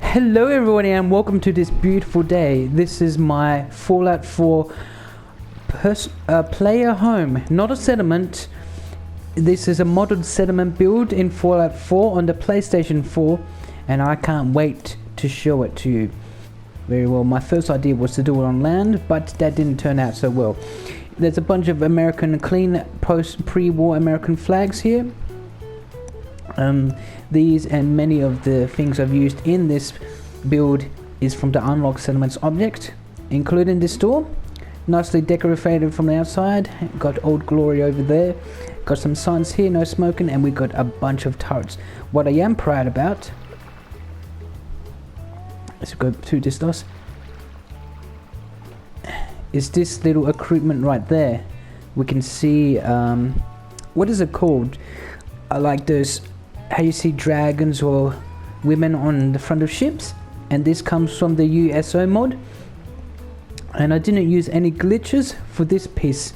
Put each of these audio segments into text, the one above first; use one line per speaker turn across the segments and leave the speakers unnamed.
Hello everybody and welcome to this beautiful day. This is my Fallout 4 player home, not a settlement. This is a modded settlement build in Fallout 4 on the PlayStation 4, and I can't wait to show it to you. Very well, my first idea was to do it on land, but that didn't turn out so well. There's a bunch of American clean pre-war American flags here. These and many of the things I've used in this build is from the unlock settlements object, including this door, nicely decorated from the outside. Got Old Glory over there, got some signs here, no smoking, and we got a bunch of turrets. What I am proud about, let's go to this DOS, is this little equipment right there. We can see what is it called, like those, how you see dragons or women on the front of ships, and this comes from the USO mod, and I didn't use any glitches for this piece,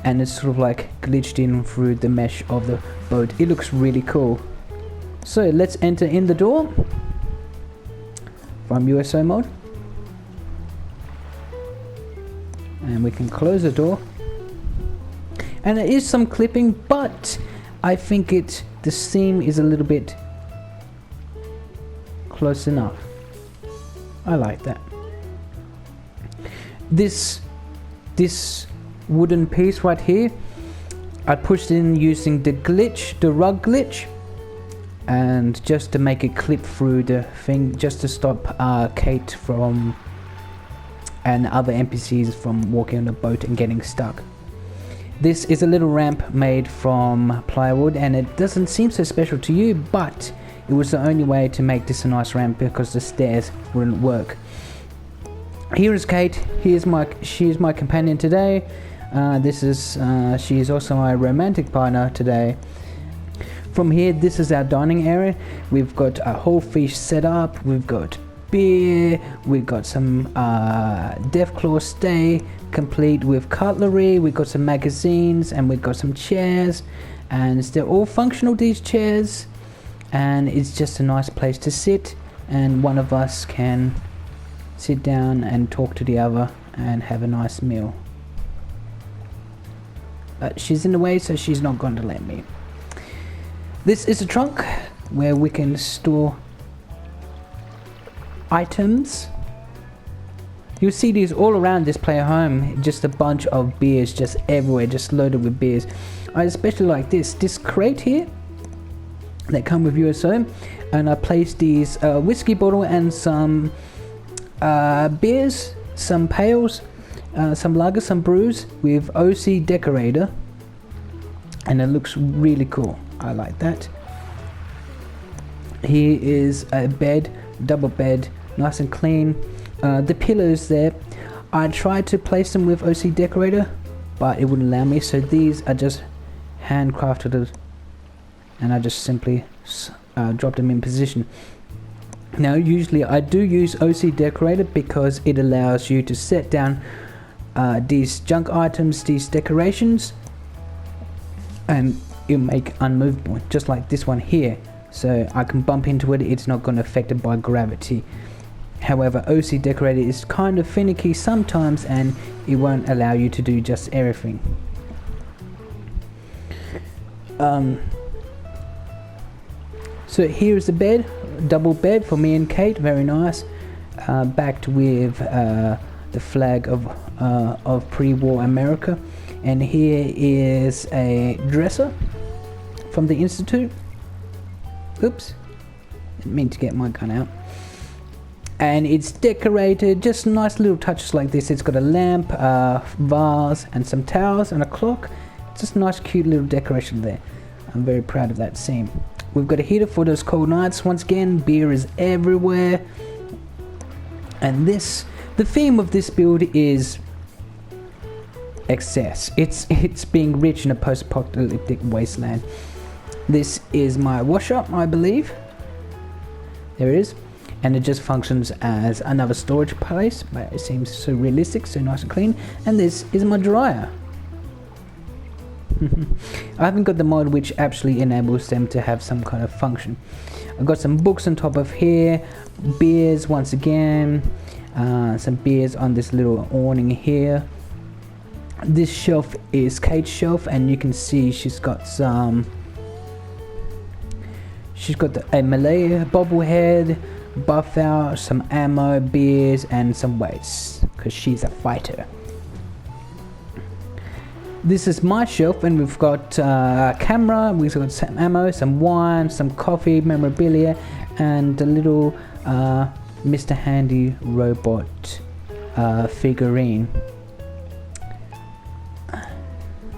and it's sort of like glitched in through the mesh of the boat. It looks really cool. So let's enter in the door from USO mod, and we can close the door, and there is some clipping, but I think the seam is a little bit close enough. I like that. This wooden piece right here, I pushed in using the rug glitch, and just to make it clip through the thing, just to stop Kate from and other NPCs from walking on the boat and getting stuck. This is a little ramp made from plywood, and it doesn't seem so special to you, but it was the only way to make this a nice ramp because the stairs wouldn't work. Here is Kate. She is my companion today. She is also my romantic partner today. From here, this is our dining area. We've got a whole fish set up. We've got beer. We've got some Deathclaw stay, complete with cutlery. We've got some magazines, and we've got some chairs, and they're all functional, these chairs, and it's just a nice place to sit, and one of us can sit down and talk to the other and have a nice meal. But she's in the way, so she's not going to let me. This is a trunk where we can store items. You'll see these all around this player home, just a bunch of beers just everywhere, just loaded with beers. I especially like this crate here that come with USO, and I placed these whiskey bottle and some beers, some pails, some lagers, some brews with OCDecorator, and it looks really cool. I like that. Here is a bed, double bed, nice and clean. The pillows there, I tried to place them with OCDecorator, but it wouldn't allow me, so these are just handcrafted, and I just simply dropped them in position. Now usually I do use OCDecorator because it allows you to set down these junk items, these decorations, and it'll make unmovable, just like this one here, so I can bump into it, it's not going to affect it by gravity. However, OCDecorator is kind of finicky sometimes, and it won't allow you to do just everything. So here's the bed, double bed for me and Kate, very nice, backed with the flag of pre-war America. And here is a dresser from the Institute. Oops, didn't mean to get my gun out. And it's decorated, just nice little touches like this. It's got a lamp, vase, and some towels, and a clock. Just a nice cute little decoration there. I'm very proud of that seam. We've got a heater for those cold nights. Once again, beer is everywhere. And the theme of this build is excess. It's being rich in a post-apocalyptic wasteland. This is my wash-up, I believe. There it is. And it just functions as another storage place, but it seems so realistic, so nice and clean. And this is my dryer. I haven't got the mod which actually enables them to have some kind of function. I've got some books on top of here, beers once again, some beers on this little awning here. This shelf is Kate's shelf, and you can see she's got a Malay bobblehead, buff out, some ammo, beers, and some weights, because she's a fighter. This is my shelf, and we've got a camera, we've got some ammo, some wine, some coffee, memorabilia, and a little Mr. Handy robot figurine.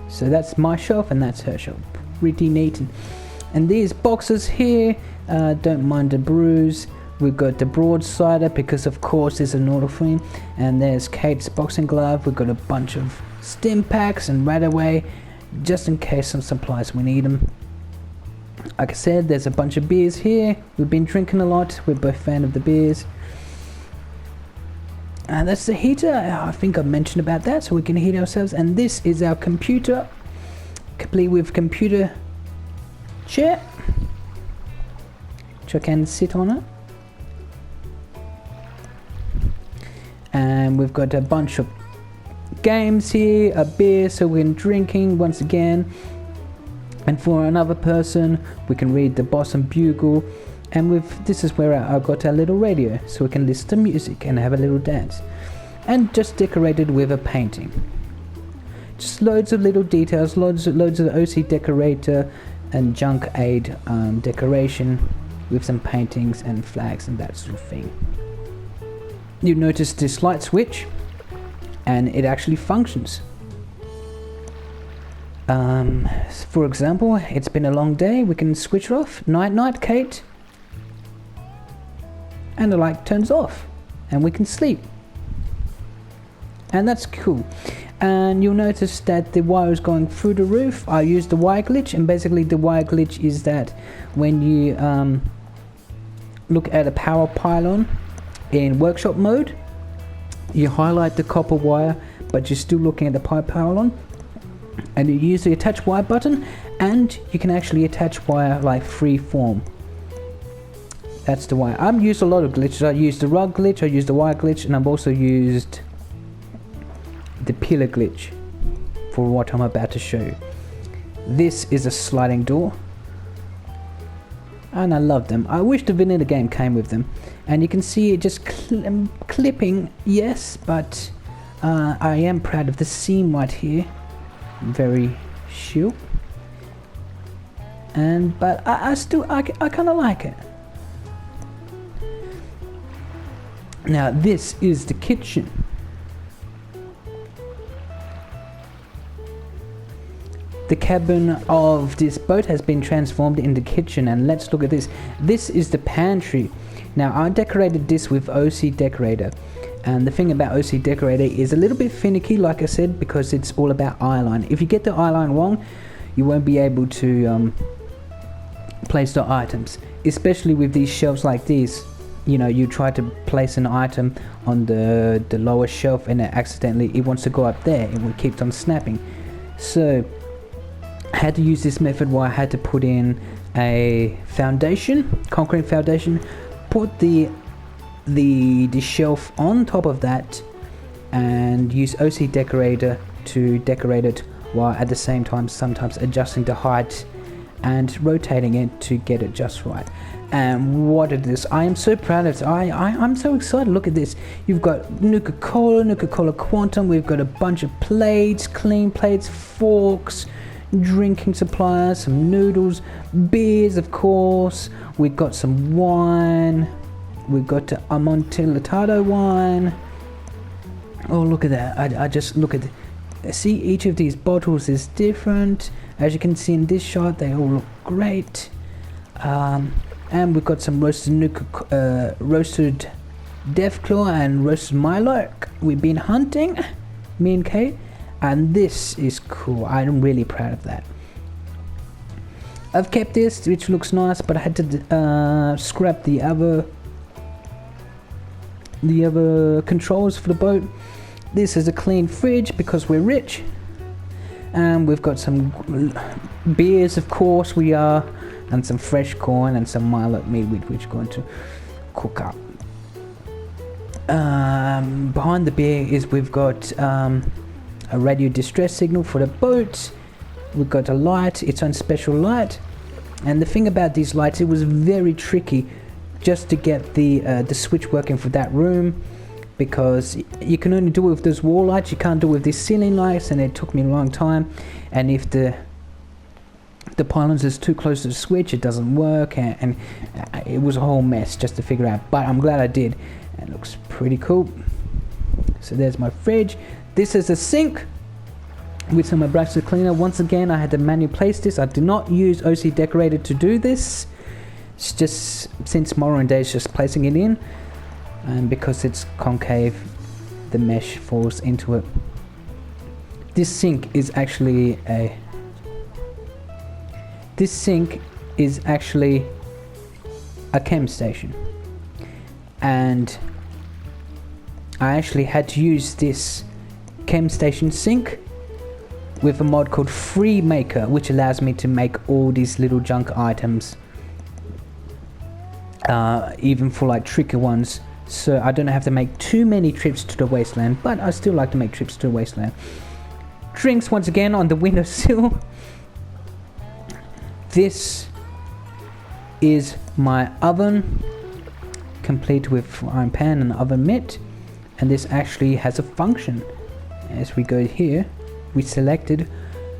So that's my shelf, and that's her shelf. Pretty neat. And these boxes here, don't mind the bruise. We've got the broadsider, because of course it's an auto theme. And there's Kate's boxing glove. We've got a bunch of stim packs and Radaway, just in case some supplies we need them. Like I said, there's a bunch of beers here. We've been drinking a lot. We're both fan of the beers. And that's the heater. I think I mentioned about that, so we can heat ourselves. And this is our computer, complete with computer chair, which I can sit on it. And we've got a bunch of games here, a beer, so we're drinking once again. And for another person, we can read the Boss and Bugle. And this is where I got our little radio, so we can listen to music and have a little dance. And just decorated with a painting. Just loads of little details, loads of OCDecorator and Junk Aid decoration with some paintings and flags and that sort of thing. You notice this light switch, and it actually functions. For example, it's been a long day, we can switch it off. Night night, Kate. And the light turns off, and we can sleep. And that's cool. And you'll notice that the wire is going through the roof. I used the wire glitch, and basically the wire glitch is that when you look at a power pylon in workshop mode, you highlight the copper wire, but you're still looking at the power pylon, and you use the attach wire button, and you can actually attach wire like free form. That's the wire. I've used a lot of glitches. I used the rug glitch, I used the wire glitch, and I've also used the pillar glitch for what I'm about to show you. This is a sliding door, and I love them. I wish the vanilla game came with them. And you can see it just clipping, yes, but I am proud of the seam right here. Very chill. But I kind of like it. Now this is the kitchen. The cabin of this boat has been transformed into kitchen, and let's look at this. This is the pantry. Now I decorated this with OCDecorator, and the thing about OCDecorator is a little bit finicky, like I said, because it's all about eyeline. If you get the eyeline wrong, you won't be able to place the items, especially with these shelves like these. You know, you try to place an item on the lower shelf, and it wants to go up there, and it keeps on snapping. So I had to use this method where I had to put in a foundation, concrete foundation, put the shelf on top of that, and use OCDecorator to decorate it, while at the same time sometimes adjusting the height and rotating it to get it just right. And what it is, I am so proud of it. I'm so excited. Look at this. You've got Nuka-Cola Quantum. We've got a bunch of plates, clean plates, forks, drinking supplies, some noodles, beers, of course. We've got some wine. We've got Amontillado wine. Oh, look at that. I just look at it. See, each of these bottles is different. As you can see in this shot, they all look great. And we've got some roasted Deathclaw and roasted Milo. We've been hunting, me and Kate, and this is cool. I'm really proud of that. I've kept this, which looks nice, but I had to scrap the other controls for the boat. This is a clean fridge because we're rich. And we've got some beers, of course. We are and some fresh corn and some mild meat which we're going to cook up. Behind the beer is we've got a radio distress signal for the boat. We've got a light, its own special light. And the thing about these lights, it was very tricky just to get the switch working for that room, because you can only do it with those wall lights, you can't do it with these ceiling lights, and it took me a long time. And if the pylons is too close to the switch, it doesn't work, and it was a whole mess just to figure out, but I'm glad I did. It looks pretty cool. So there's my fridge. This is a sink with some brush cleaner. Once again, I had to manually place this. I did not use OCDecorator to do this. It's just, since Morrowind Days, just placing it in, and because it's concave, the mesh falls into it. This sink is actually a chem station, and I actually had to use this chem station sink with a mod called Freemaker, which allows me to make all these little junk items, even for like tricky ones, so I don't have to make too many trips to the wasteland, but I still like to make trips to the wasteland. Drinks once again on the windowsill. This is my oven, complete with frying pan and oven mitt, and this actually has a function. As we go here, we selected,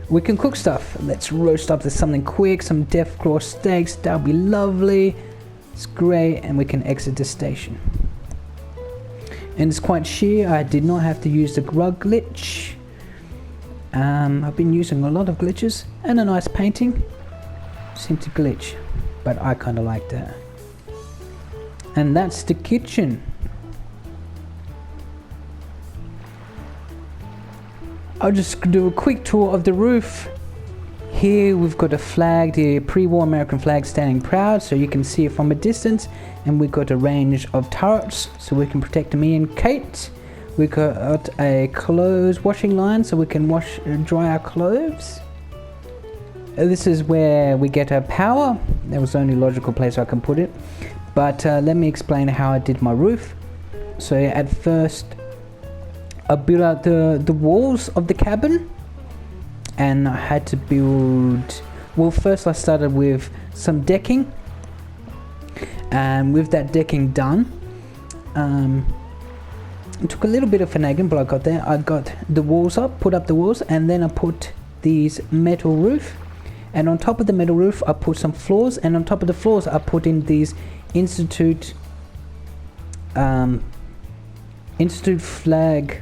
we can cook stuff. Let's roast up something quick, some death claw steaks, that'll be lovely. It's great, and we can exit the station. And it's quite sheer. I did not have to use the rug glitch. I've been using a lot of glitches, and a nice painting seemed to glitch, but I kind of like that. And that's the kitchen. I'll just do a quick tour of the roof. Here we've got a flag, the pre-war American flag standing proud, so you can see it from a distance. And we've got a range of turrets, so we can protect me and Kate. We've got a clothes washing line, so we can wash and dry our clothes. This is where we get our power. That was the only logical place I can put it. But let me explain how I did my roof. So at first, I built out the walls of the cabin, and I had to build, well, first I started with some decking, and with that decking done, it took a little bit of finagling, but I got there. I got the walls up, put up the walls, and then I put these metal roof, and on top of the metal roof I put some floors, and on top of the floors I put in these Institute flag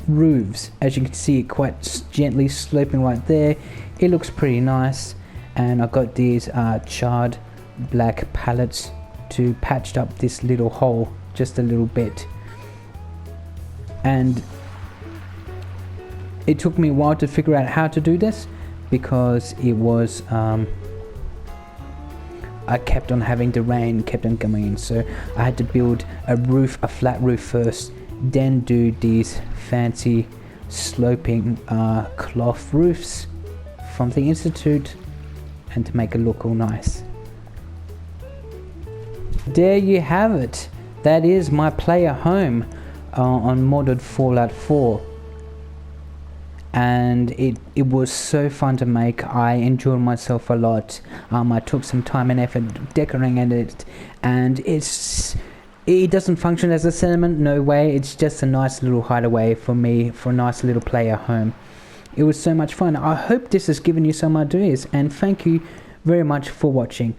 roofs. As you can see, quite gently sloping right there. It looks pretty nice. And I got these charred black pallets to patch up this little hole just a little bit. And it took me a while to figure out how to do this, because it was I kept on having the rain kept on coming in, so I had to build a roof, a flat roof first, then do these fancy sloping cloth roofs from the Institute, and to make it look all nice. There you have it. That is my player home on modded Fallout 4. And it was so fun to make. I enjoyed myself a lot. I took some time and effort decorating it, and it doesn't function as a settlement, no way. It's just a nice little hideaway for me, for a nice little player home. It was so much fun. I hope this has given you some ideas, and thank you very much for watching.